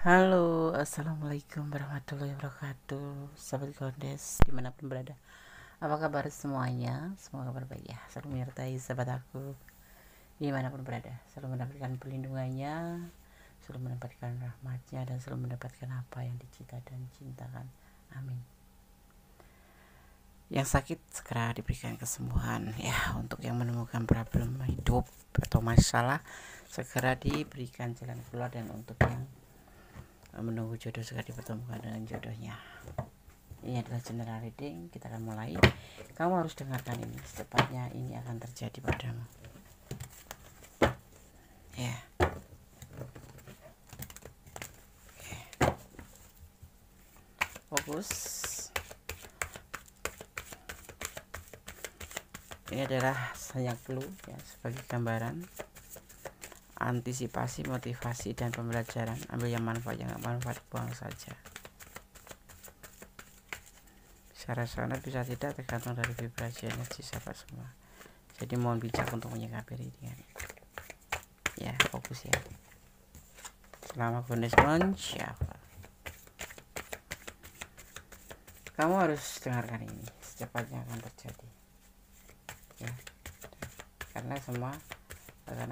Halo, assalamualaikum warahmatullahi wabarakatuh. Sahabat Gondes dimanapun berada, apa kabar semuanya? Semoga kabar baik ya. Selalu menyertai sahabat aku dimanapun berada, selalu mendapatkan perlindungannya, selalu mendapatkan rahmatnya, dan selalu mendapatkan apa yang dicita dan cintakan. Amin. Yang sakit segera diberikan kesembuhan ya. Untuk yang menemukan problem hidup atau masalah, segera diberikan jalan keluar. Dan untuk yang menunggu jodoh, segera dipertemukan dengan jodohnya. Ini adalah general reading. Kita akan mulai. Kamu harus dengarkan ini, secepatnya ini akan terjadi padamu ya. Fokus. Ini adalah banyak clue ya, sebagai gambaran antisipasi, motivasi, dan pembelajaran. Ambil yang manfaat, yang nggak manfaat buang saja. Secara sana bisa tidak, tergantung dari vibrasi energi sahabat semua. Jadi mohon bijak untuk menyikapi readingan ya. Fokus ya. Selamat Gondes mensyafal. Kamu harus dengarkan ini, secepatnya akan terjadi ya. Karena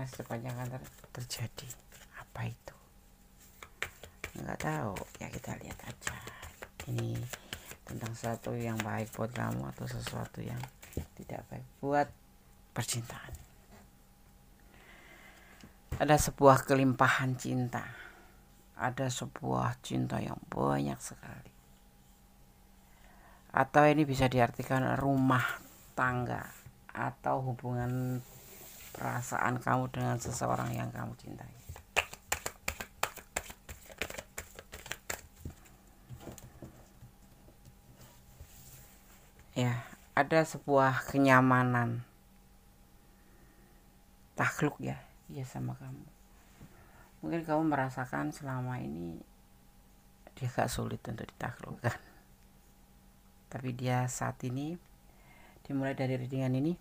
secepatnya akan terjadi. Apa itu? Nggak tahu ya, kita lihat aja. Ini tentang sesuatu yang baik buat kamu atau sesuatu yang tidak baik buat percintaan. Ada sebuah kelimpahan cinta, ada sebuah cinta yang banyak sekali, atau ini bisa diartikan rumah tangga atau hubungan perasaan kamu dengan seseorang yang kamu cintai. Ya, ada sebuah kenyamanan takluk ya, dia sama kamu. Mungkin kamu merasakan selama ini dia gak sulit untuk ditaklukkan, tapi dia saat ini, dimulai dari readingan ini,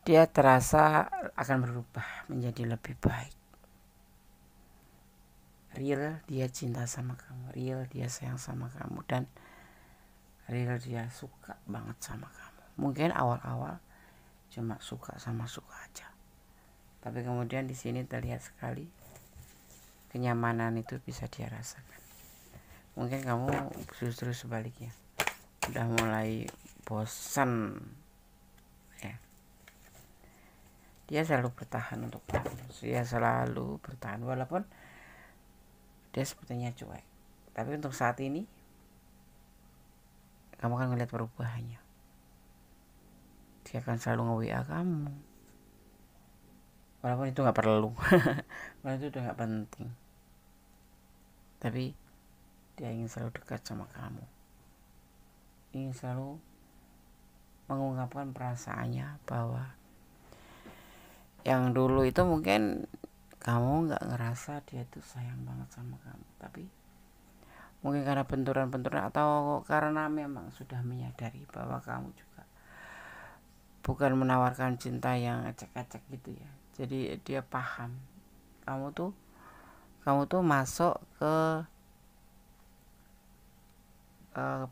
dia terasa akan berubah menjadi lebih baik. Real dia cinta sama kamu, real dia sayang sama kamu, dan real dia suka banget sama kamu. Mungkin awal-awal cuma suka sama suka aja, tapi kemudian di sini terlihat sekali kenyamanan itu bisa dia rasakan. Mungkin kamu justru sebaliknya, udah mulai bosan ya. Dia selalu bertahan untuk kamu, dia selalu bertahan walaupun dia sepertinya cuek, tapi untuk saat ini kamu akan melihat perubahannya. Dia akan selalu nge-WA kamu, walaupun itu gak perlu walaupun itu udah gak penting, tapi dia ingin selalu dekat sama kamu, ingin selalu mengungkapkan perasaannya, bahwa yang dulu itu mungkin kamu gak ngerasa dia tuh sayang banget sama kamu, tapi mungkin karena benturan-benturan atau karena memang sudah menyadari bahwa kamu juga bukan menawarkan cinta yang ecek-ecek gitu ya. Jadi dia paham kamu tuh masuk ke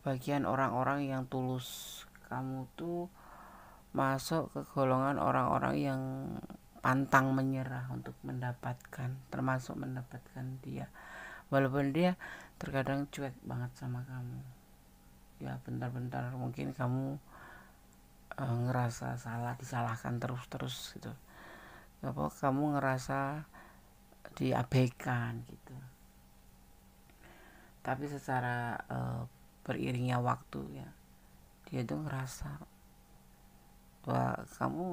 bagian orang-orang yang tulus. Kamu tuh masuk ke golongan orang-orang yang pantang menyerah untuk mendapatkan, termasuk mendapatkan dia, walaupun dia terkadang cuek banget sama kamu ya. Bentar-bentar mungkin kamu ngerasa salah, disalahkan terus gitu, apa kamu ngerasa diabaikan gitu. Tapi secara beriringnya waktu ya, dia tuh ngerasa bahwa kamu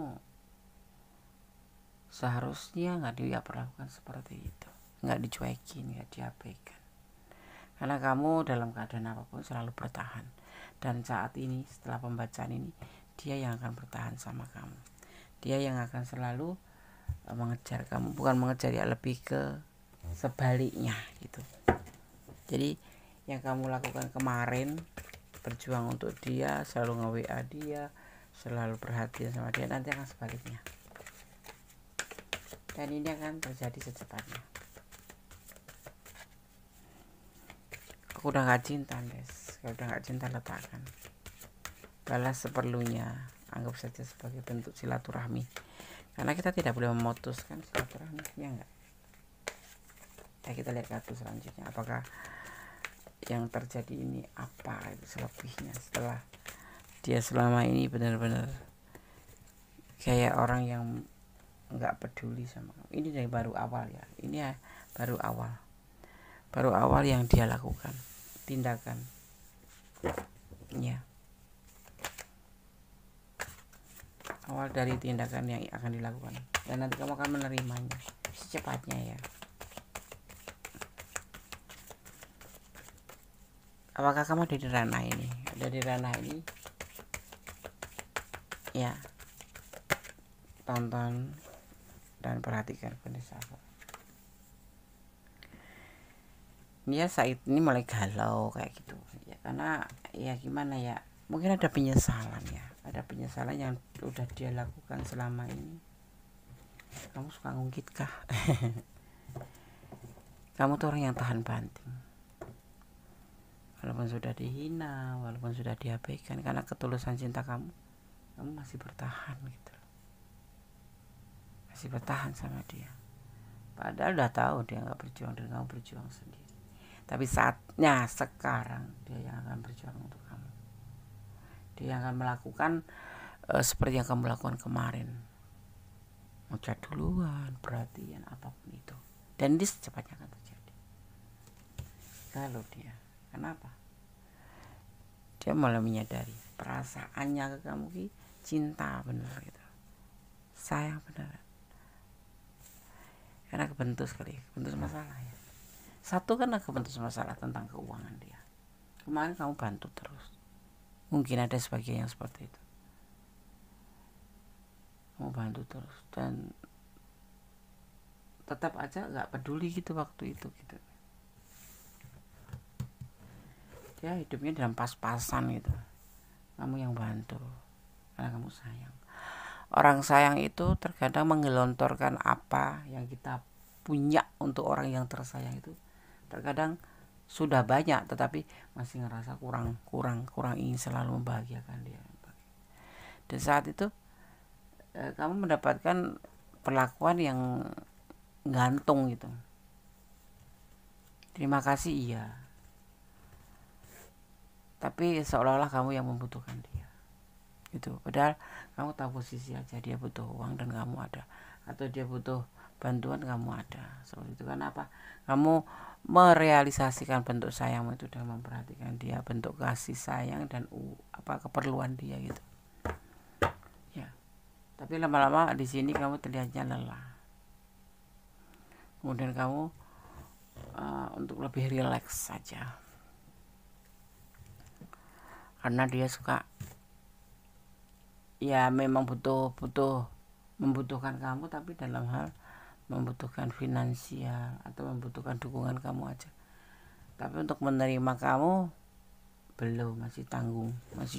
seharusnya nggak dia perlakukan seperti itu, nggak dicuekin, nggak diabaikan, karena kamu dalam keadaan apapun selalu bertahan. Dan saat ini setelah pembacaan ini, dia yang akan bertahan sama kamu, dia yang akan selalu mengejar kamu, bukan mengejar ya, lebih ke sebaliknya gitu. Jadi yang kamu lakukan kemarin, berjuang untuk dia, selalu nge-WA dia, selalu perhatian sama dia, nanti akan sebaliknya, dan ini akan terjadi secepatnya. aku udah gak cinta, Des. Kalau udah gak cinta, letakkan, balas seperlunya, anggap saja sebagai bentuk silaturahmi, karena kita tidak boleh memutuskan silaturahmi, ya enggak. Ya, kita lihat kartu selanjutnya, apakah yang terjadi ini apa itu selebihnya setelah dia selama ini benar-benar kayak orang yang nggak peduli sama kamu. Ini dari baru awal ya, ini ya baru awal yang dia lakukan tindakan ya, awal dari tindakan yang akan dilakukan, dan nanti kamu akan menerimanya secepatnya ya. Apakah kamu ada di ranah ini? Ada di ranah ini ya, tonton dan perhatikan kondisi aku. Dia saat ini mulai galau kayak gitu ya, karena ya gimana ya, mungkin ada penyesalan ya, ada penyesalan yang udah dia lakukan selama ini. Kamu suka ngungkit kah? Kamu tuh orang yang tahan banting, walaupun sudah dihina, walaupun sudah diabaikan, karena ketulusan cinta kamu masih bertahan gitu, masih bertahan sama dia, padahal udah tahu dia nggak berjuang dan kamu berjuang sendiri. Tapi saatnya sekarang dia yang akan berjuang untuk kamu, dia yang akan melakukan seperti yang kamu lakukan kemarin, ngechat duluan, perhatian, apapun itu, dan ini secepatnya akan terjadi. Kalau dia, kenapa? Dia mulai menyadari perasaannya ke kamu ki cinta bener gitu, sayang beneran, karena kebentus masalah ya. Satu karena kebentus masalah tentang keuangan dia. Kemarin kamu bantu terus, mungkin ada sebagian yang seperti itu, kamu bantu terus dan tetap aja nggak peduli gitu waktu itu gitu. Dia hidupnya dalam pas-pasan gitu, kamu yang bantu karena kamu sayang. Orang sayang itu terkadang menggelontorkan apa yang kita punya untuk orang yang tersayang itu, terkadang sudah banyak tetapi masih ngerasa kurang ingin selalu membahagiakan dia. Dan saat itu kamu mendapatkan perlakuan yang gantung gitu. Terima kasih iya, tapi seolah-olah kamu yang membutuhkan dia gitu. Padahal kamu tahu posisi aja, dia butuh uang dan kamu ada, atau dia butuh bantuan kamu ada, seperti itu. Kenapa? Kamu merealisasikan bentuk sayangmu itu dengan memperhatikan dia, bentuk kasih sayang dan keperluan dia gitu ya. Tapi lama-lama di sini kamu terlihatnya lelah, kemudian kamu untuk lebih rileks saja, karena dia suka ya memang membutuhkan kamu, tapi dalam hal membutuhkan finansial atau membutuhkan dukungan kamu aja. Tapi untuk menerima kamu belum, masih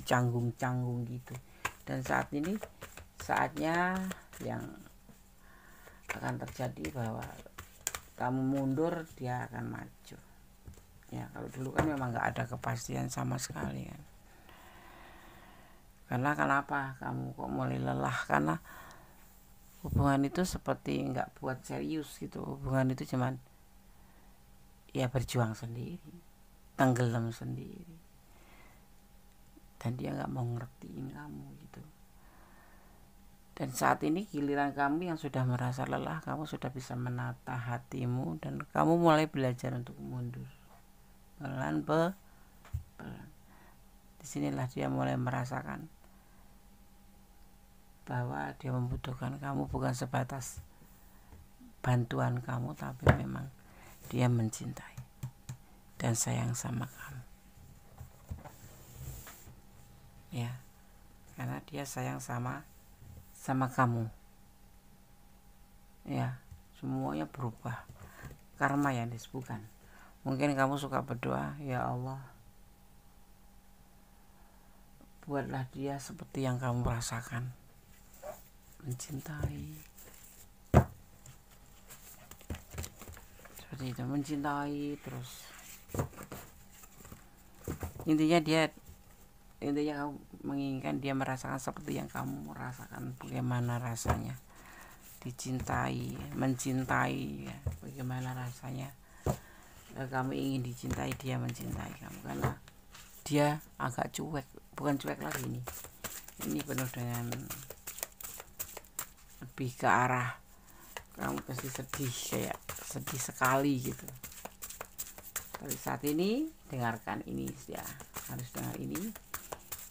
canggung gitu. Dan saat ini saatnya yang akan terjadi bahwa kamu mundur, dia akan maju ya. Kalau dulu kan memang nggak ada kepastian sama sekali kan. Karena kenapa kamu kok mulai lelah? Karena hubungan itu seperti nggak buat serius gitu. Hubungan itu cuman ya berjuang sendiri, tenggelam sendiri, dan dia nggak mau ngertiin kamu gitu. Dan saat ini giliran kamu yang sudah merasa lelah, kamu sudah bisa menata hatimu dan kamu mulai belajar untuk mundur pelan. Disinilah dia mulai merasakan bahwa dia membutuhkan kamu bukan sebatas bantuan kamu, tapi memang dia mencintai dan sayang sama kamu ya, karena dia sayang sama kamu ya. Semuanya berubah, karma yang disebutkan. Mungkin kamu suka berdoa, ya Allah, buatlah dia seperti yang kamu rasakan, mencintai, seperti itu, mencintai terus Intinya kamu menginginkan dia merasakan seperti yang kamu merasakan, bagaimana rasanya dicintai, mencintai ya, bagaimana rasanya kamu ingin dicintai, dia mencintai kamu, karena dia agak cuek, bukan cuek lagi ini penuh dengan lebih ke arah kamu pasti sedih, kayak sedih sekali gitu. Tapi saat ini dengarkan ini ya, harus dengar ini,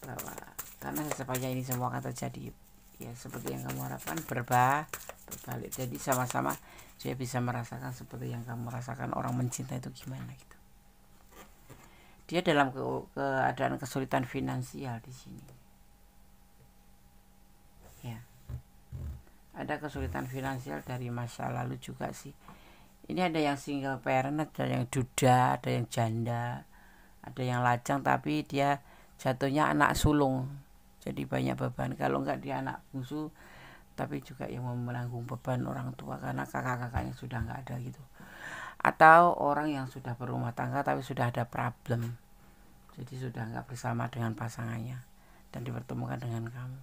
bahwa karena sepanjang ini semua akan terjadi ya seperti yang kamu harapkan, berbalik, jadi sama-sama dia bisa merasakan seperti yang kamu rasakan orang mencinta itu gimana gitu. Dia dalam keadaan kesulitan finansial di sini ya, ada kesulitan finansial dari masa lalu juga sih. Ini ada yang single parent, ada yang duda, ada yang janda, ada yang lajang, tapi dia jatuhnya anak sulung, jadi banyak beban. Kalau enggak dia anak bungsu, tapi juga yang menanggung beban orang tua karena kakak-kakaknya sudah enggak ada gitu. Atau orang yang sudah berumah tangga tapi sudah ada problem, jadi sudah enggak bersama dengan pasangannya dan dipertemukan dengan kamu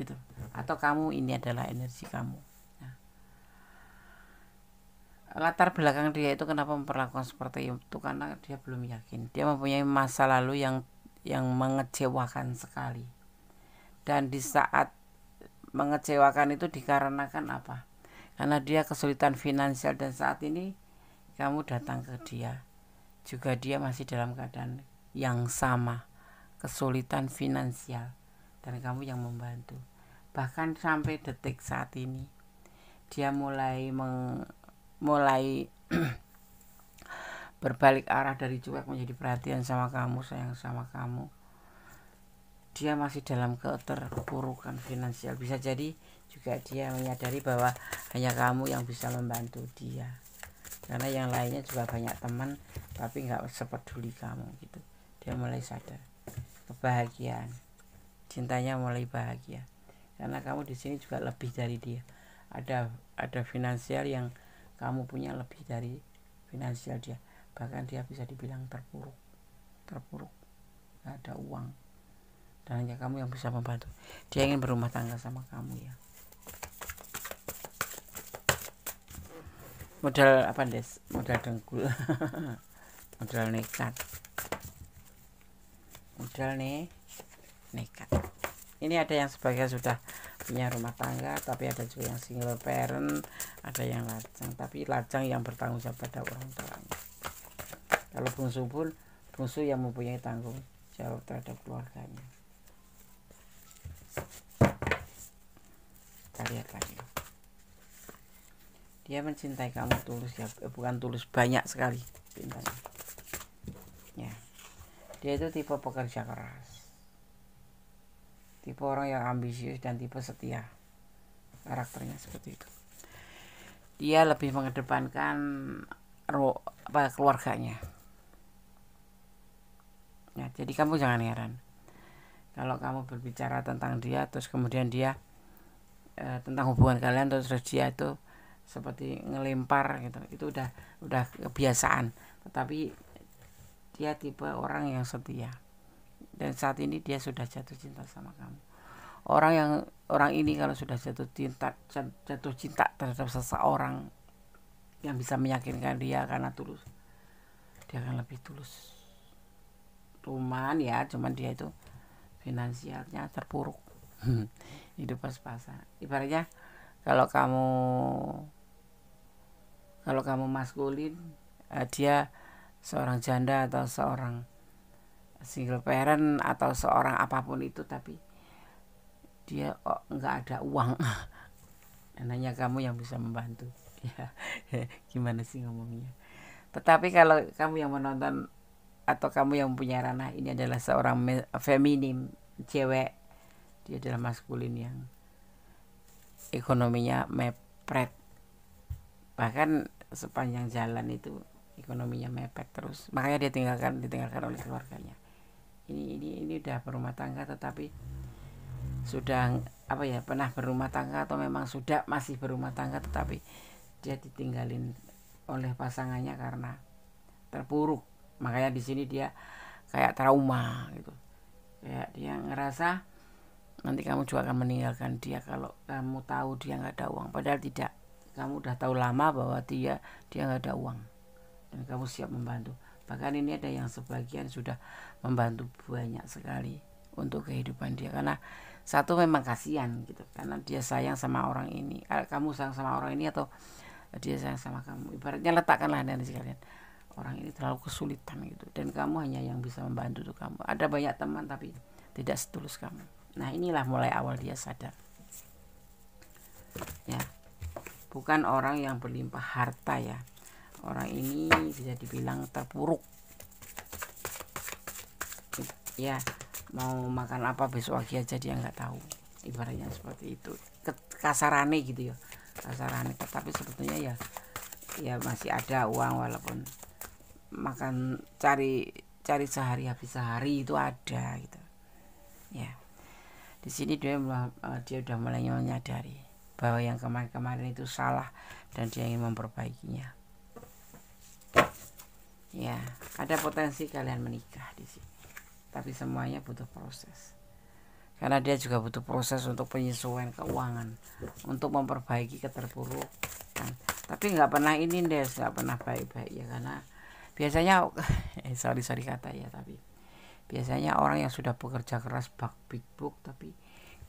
gitu. Atau kamu ini adalah energi kamu. Latar belakang dia itu kenapa memperlakukan seperti itu, karena dia belum yakin, dia mempunyai masa lalu yang mengecewakan sekali, dan di saat mengecewakan itu dikarenakan apa? Karena dia kesulitan finansial, dan saat ini kamu datang ke dia juga dia masih dalam keadaan yang sama, kesulitan finansial, dan kamu yang membantu. Bahkan sampai detik saat ini dia mulai berbalik arah dari cuek menjadi perhatian sama kamu, sayang sama kamu. Dia masih dalam keterpurukan finansial. Bisa jadi juga dia menyadari bahwa hanya kamu yang bisa membantu dia, karena yang lainnya juga banyak teman tapi nggak sepeduli kamu gitu. Dia mulai sadar kebahagiaan, cintanya mulai bahagia karena kamu di sini juga lebih dari dia. Ada finansial yang kamu punya lebih dari finansial dia, bahkan dia bisa dibilang terpuruk, gak ada uang, dan hanya kamu yang bisa membantu. Dia ingin berumah tangga sama kamu ya. Modal apa Des? Modal dengkul. Modal nekat. Ini ada yang sebagian sudah punya rumah tangga, tapi ada juga yang single parent, ada yang lajang, tapi lajang yang bertanggung jawab pada orang tuanya. Kalau bungsu yang mempunyai tanggung jawab terhadap keluarganya. Kita lihat lagi. Dia mencintai kamu tulus ya, bukan tulus, banyak sekali cintanya. Ya. Dia itu tipe pekerja keras, tipe orang yang ambisius, dan tipe setia. Karakternya seperti itu. Dia lebih mengedepankan keluarganya. Ya, jadi kamu jangan heran kalau kamu berbicara tentang dia, terus kemudian dia tentang hubungan kalian, terus dia itu seperti ngelempar gitu. Itu udah kebiasaan. Tetapi dia tipe orang yang setia, dan saat ini dia sudah jatuh cinta sama kamu. Orang ini kalau sudah jatuh cinta terhadap seseorang yang bisa meyakinkan dia karena tulus, dia akan lebih tulus. Cuman dia itu finansialnya terpuruk. Hidup pas-pasan. Ibaratnya kalau kamu maskulin, dia seorang janda atau seorang single parent atau seorang apapun itu, tapi dia nggak ada uang. Dan hanya kamu yang bisa membantu. Ya, gimana sih ngomongnya? Tetapi kalau kamu yang menonton atau kamu yang punya ranah ini adalah seorang feminim, cewek, dia adalah maskulin yang ekonominya mepret, bahkan sepanjang jalan itu ekonominya mepet terus, makanya dia ditinggalkan oleh keluarganya. Ini udah berumah tangga, tetapi sudah pernah berumah tangga atau memang sudah masih berumah tangga, tetapi dia ditinggalin oleh pasangannya karena terpuruk. Makanya di sini dia kayak trauma gitu, kayak dia ngerasa nanti kamu juga akan meninggalkan dia kalau kamu tahu dia nggak ada uang. Padahal tidak, kamu udah tahu lama bahwa dia nggak ada uang dan kamu siap membantu. Bahkan ini ada yang sebagian sudah membantu banyak sekali untuk kehidupan dia, karena satu memang kasihan gitu, karena dia sayang sama orang ini. Kamu sayang sama orang ini atau dia sayang sama kamu, ibaratnya letakkanlah energi kalian, orang ini terlalu kesulitan gitu, dan kamu hanya yang bisa membantu tuh kamu. Ada banyak teman tapi tidak setulus kamu. Nah inilah mulai awal dia sadar ya, bukan orang yang berlimpah harta ya, orang ini bisa dibilang terpuruk ya, mau makan apa besok pagi aja dia nggak tahu, ibaratnya seperti itu, kasarane gitu ya, kasarane. Tapi sebetulnya ya masih ada uang, walaupun makan cari sehari habis sehari itu ada gitu ya. Di sini dia udah mulai menyadari bahwa yang kemarin-kemarin itu salah dan dia ingin memperbaikinya. Ya, ada potensi kalian menikah di sini. Tapi semuanya butuh proses. Karena dia juga butuh proses untuk penyesuaian keuangan, untuk memperbaiki keterpurukan. Tapi nggak pernah ini deh, nggak pernah baik-baik ya, karena biasanya sorry kata ya, tapi biasanya orang yang sudah bekerja keras big book tapi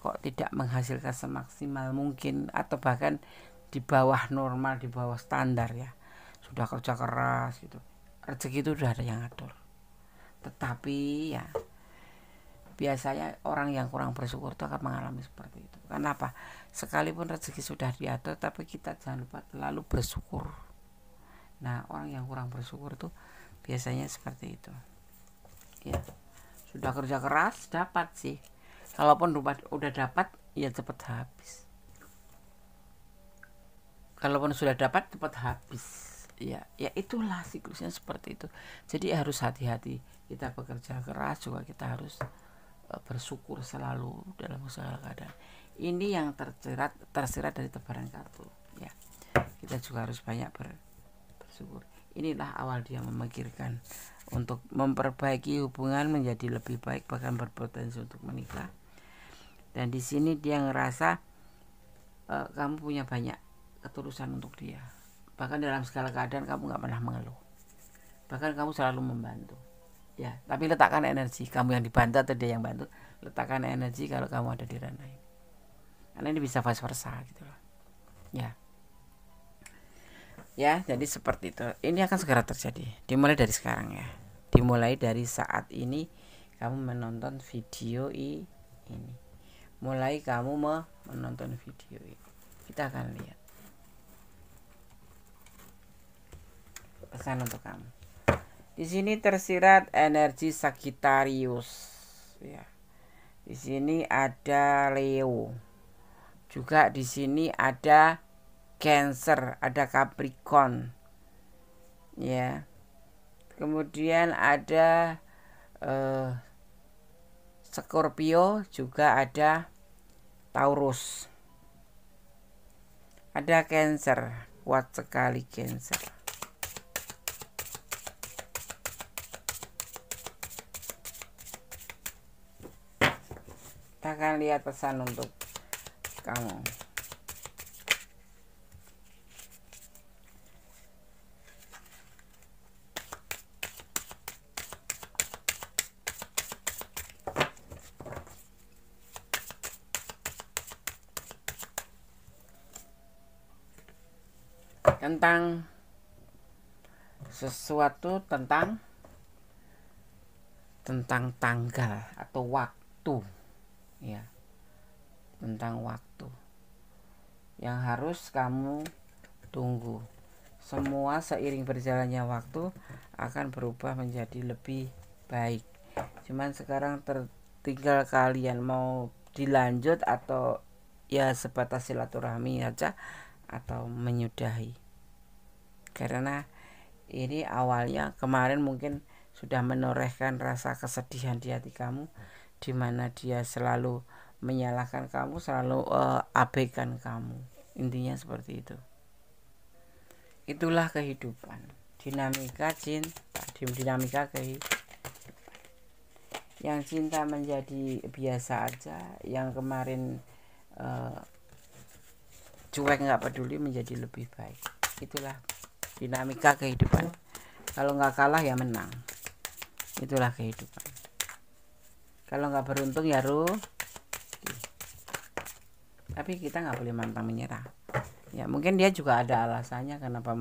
kok tidak menghasilkan semaksimal mungkin, atau bahkan di bawah normal, di bawah standar ya, sudah kerja keras gitu, rezeki itu udah ada yang ngatur. Tetapi ya biasanya orang yang kurang bersyukur itu akan mengalami seperti itu. Kenapa? Sekalipun rezeki sudah diatur, tapi kita jangan lupa selalu bersyukur. Nah orang yang kurang bersyukur itu biasanya seperti itu ya, sudah kerja keras dapat sih, kalaupun udah dapat ya cepat habis, kalaupun sudah dapat cepat habis ya itulah siklusnya seperti itu. Jadi harus hati-hati, kita bekerja keras juga kita harus bersyukur selalu dalam segala keadaan. Ini yang tersirat dari tebaran kartu ya, kita juga harus banyak bersyukur. Inilah awal dia memikirkan untuk memperbaiki hubungan menjadi lebih baik, bahkan berpotensi untuk menikah. Dan di sini dia ngerasa kamu punya banyak ketulusan untuk dia. Bahkan dalam segala keadaan kamu nggak pernah mengeluh. Bahkan kamu selalu membantu. Ya, tapi letakkan energi, kamu yang dibantu atau dia yang bantu, letakkan energi kalau kamu ada di ranah ini. Karena ini bisa vice versa gitu loh. Ya, jadi seperti itu. Ini akan segera terjadi. Dimulai dari sekarang ya. Dimulai dari saat ini kamu menonton video ini. Mulai kamu menonton video ini. Kita akan lihat pesan untuk kamu. Di sini tersirat energi Sagittarius ya. Di sini ada Leo. Juga di sini ada Cancer, ada Capricorn ya. Kemudian ada Scorpio, juga ada Taurus, ada Cancer, kuat sekali Cancer. Kita akan lihat pesan untuk kamu. Tentang sesuatu, tentang tanggal atau waktu ya, tentang waktu yang harus kamu tunggu. Semua seiring berjalannya waktu akan berubah menjadi lebih baik. Cuman sekarang tinggal kalian mau dilanjut atau ya sebatas silaturahmi aja atau menyudahi. Karena ini awalnya kemarin mungkin sudah menorehkan rasa kesedihan di hati kamu, di mana dia selalu menyalahkan kamu, selalu abaikan kamu. Intinya seperti itu. Itulah kehidupan, dinamika cinta, dinamika kehidupan. yang cinta menjadi biasa aja, yang kemarin cuek nggak peduli menjadi lebih baik. Itulah dinamika kehidupan. Kalau nggak kalah ya menang. Itulah kehidupan. Kalau nggak beruntung ya tapi kita nggak boleh pantang menyerah. Ya mungkin dia juga ada alasannya kenapa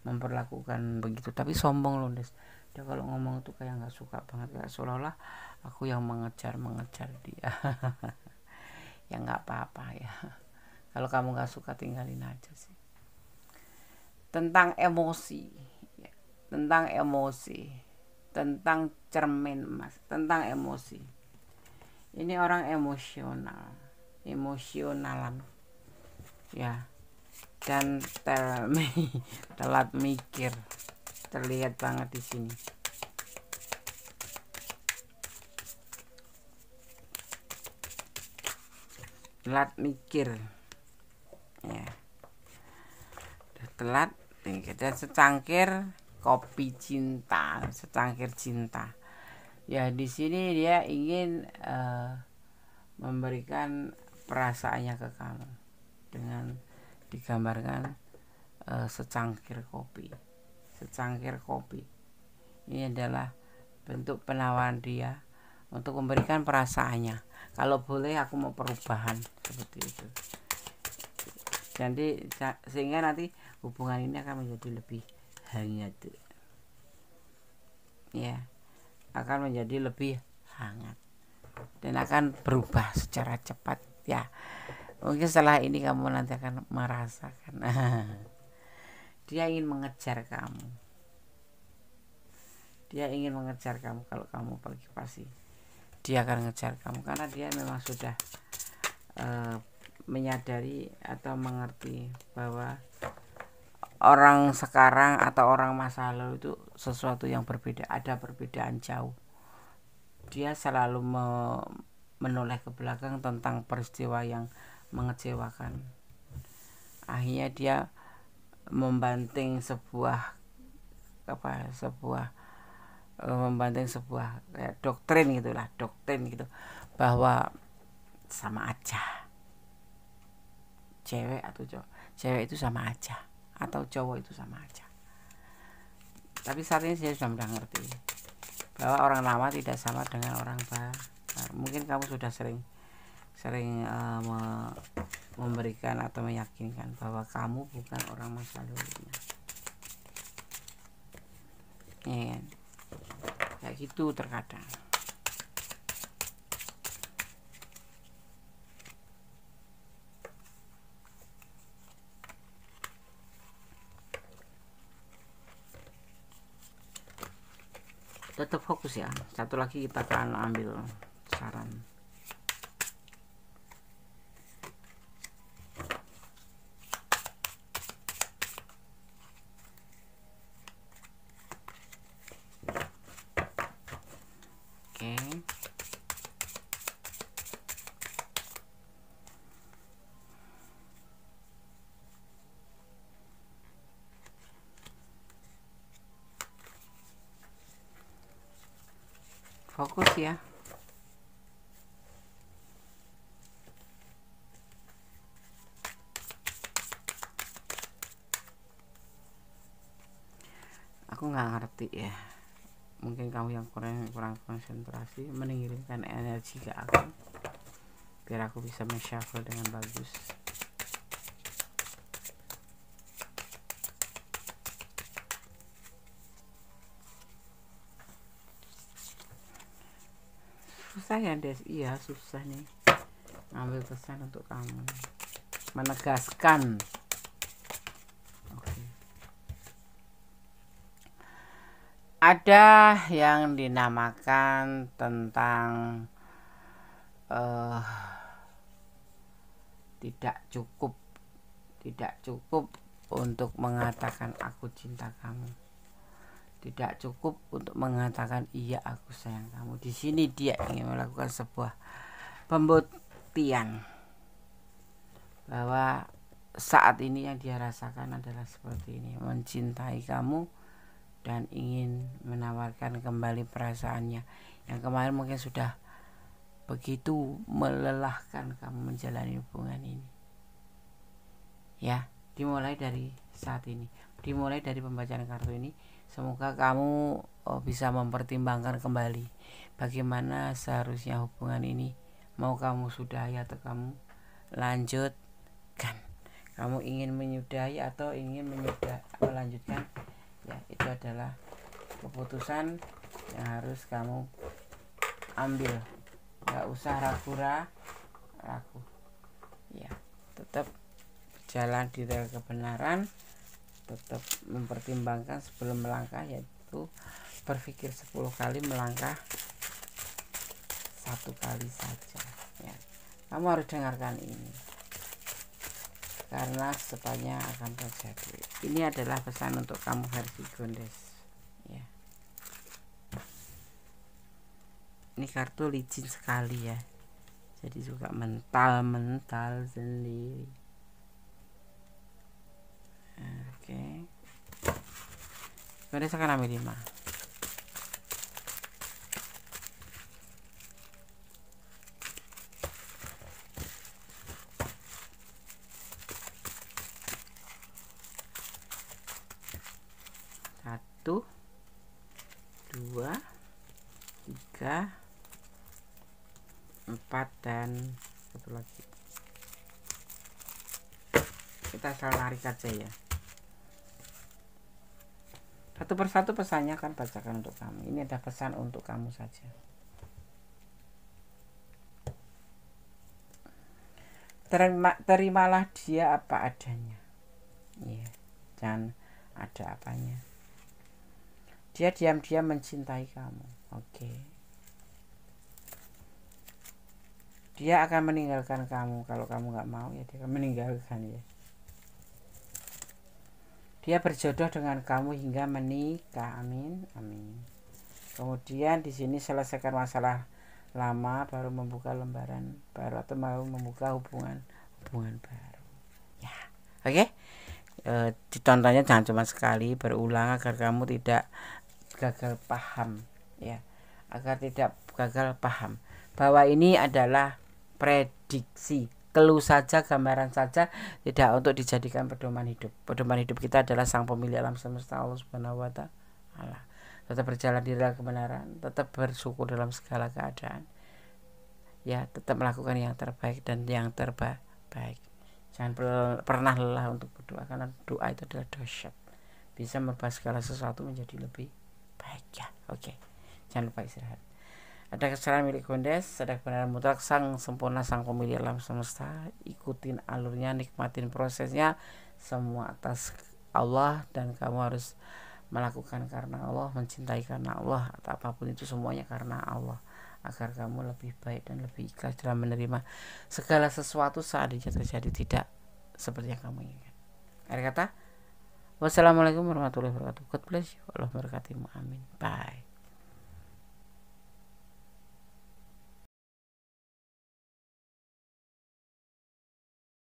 memperlakukan begitu, tapi sombong loh Des. Dia kalau ngomong tuh kayak nggak suka banget, kayak seolah-olah aku yang mengejar dia. Ya nggak apa-apa ya, kalau kamu nggak suka tinggalin aja sih. Tentang emosi ya, tentang cermin emas, tentang emosi. Ini orang emosionalan ya, dan telat mikir, terlihat banget di sini. Telat mikir ya, telat mikir. Dan secangkir kopi cinta, secangkir cinta ya. Di sini dia ingin memberikan perasaannya ke kamu dengan digambarkan secangkir kopi. Ini adalah bentuk penawaran dia untuk memberikan perasaannya. Kalau boleh aku mau perubahan, seperti itu. Jadi sehingga nanti hubungan ini akan menjadi lebih hangat ya, akan menjadi lebih hangat dan akan berubah secara cepat ya. Mungkin setelah ini kamu nanti akan merasakan dia ingin mengejar kamu. Kalau kamu pergi pasti dia akan mengejar kamu, karena dia memang sudah menyadari atau mengerti bahwa orang sekarang atau orang masa lalu itu sesuatu yang berbeda, ada perbedaan jauh. Dia selalu menoleh ke belakang tentang peristiwa yang mengecewakan. Akhirnya dia membanting sebuah kayak doktrin gitu, bahwa sama aja cewek itu sama aja, atau cowok itu sama aja. Tapi saat ini saya sudah mengerti bahwa orang lama tidak sama dengan orang baru. Mungkin kamu sudah sering memberikan atau meyakinkan bahwa kamu bukan orang masa lalunya ya kan? Kayak gitu terkadang. Tetap fokus ya. Satu lagi kita akan ambil saran. Oke. Fokus ya. Aku nggak ngerti ya. Mungkin kamu yang kurang konsentrasi, mengirimkan energi ke aku biar aku bisa men-shuffle dengan bagus. Susah ya Des, iya susah nih ngambil pesan untuk kamu, menegaskan. Ada yang dinamakan tentang tidak cukup untuk mengatakan aku cinta kamu, tidak cukup untuk mengatakan iya aku sayang kamu. Di sini dia ingin melakukan sebuah pembuktian bahwa saat ini yang dia rasakan adalah seperti ini, mencintai kamu dan ingin menawarkan kembali perasaannya yang kemarin mungkin sudah begitu melelahkan kamu menjalani hubungan ini. Ya, dimulai dari saat ini, dimulai dari pembacaan kartu ini. Semoga kamu bisa mempertimbangkan kembali bagaimana seharusnya hubungan ini. Mau kamu sudahi atau kamu lanjutkan. Kamu ingin menyudahi atau ingin melanjutkan, ya itu adalah keputusan yang harus kamu ambil. Gak usah ragu, ya tetap jalan di rel kebenaran, tetap mempertimbangkan sebelum melangkah, yaitu berpikir 10 kali, melangkah 1 kali saja, ya. Kamu harus dengarkan ini karena sepanjang akan terjadi. Ini adalah pesan untuk kamu versi Gondes, ya. Ini kartu licin sekali ya, jadi suka mental sendiri. Oke. Gondes akan ambil 5. Satu, 2, 3, 4, dan satu lagi. Kita asal narik aja ya. Satu persatu pesannya akan bacakan untuk kamu. Ini ada pesan untuk kamu saja. Terimalah dia apa adanya. Ya, jangan ada apanya. Dia diam-diam mencintai kamu. Oke. Dia akan meninggalkan kamu kalau kamu nggak mau, ya dia akan meninggalkan ya. Dia berjodoh dengan kamu hingga menikah. Amin, amin. Kemudian di sini selesaikan masalah lama, baru membuka lembaran baru atau baru membuka hubungan baru. Ya, oke. Ditontonnya jangan cuma sekali, berulang agar kamu tidak gagal paham, ya. Agar tidak gagal paham bahwa ini adalah prediksi, keluh saja, gambaran saja, tidak untuk dijadikan pedoman hidup. Pedoman hidup kita adalah Sang Pemilik alam semesta, Allah Subhanahu wa Ta'ala. Tetap berjalan di dalam kebenaran, tetap bersyukur dalam segala keadaan, ya, tetap melakukan yang terbaik dan yang terbaik. Jangan pernah lelah untuk berdoa, karena doa itu adalah dahsyat, bisa merubah segala sesuatu menjadi lebih baik, ya. Oke, jangan lupa istirahat. Ada kesalahan milik Gondes, ada kebenaran mutlak Sang sempurna, Sang Pemilik alam semesta. Ikutin alurnya, nikmatin prosesnya, semua atas Allah, dan kamu harus melakukan karena Allah, mencintai karena Allah, atau apapun itu semuanya karena Allah, agar kamu lebih baik dan lebih ikhlas dalam menerima segala sesuatu saat dia terjadi tidak seperti yang kamu inginkan. Akhir kata, wassalamualaikum warahmatullahi wabarakatuh. God bless you. Allah memberkatimu. Amin. Bye.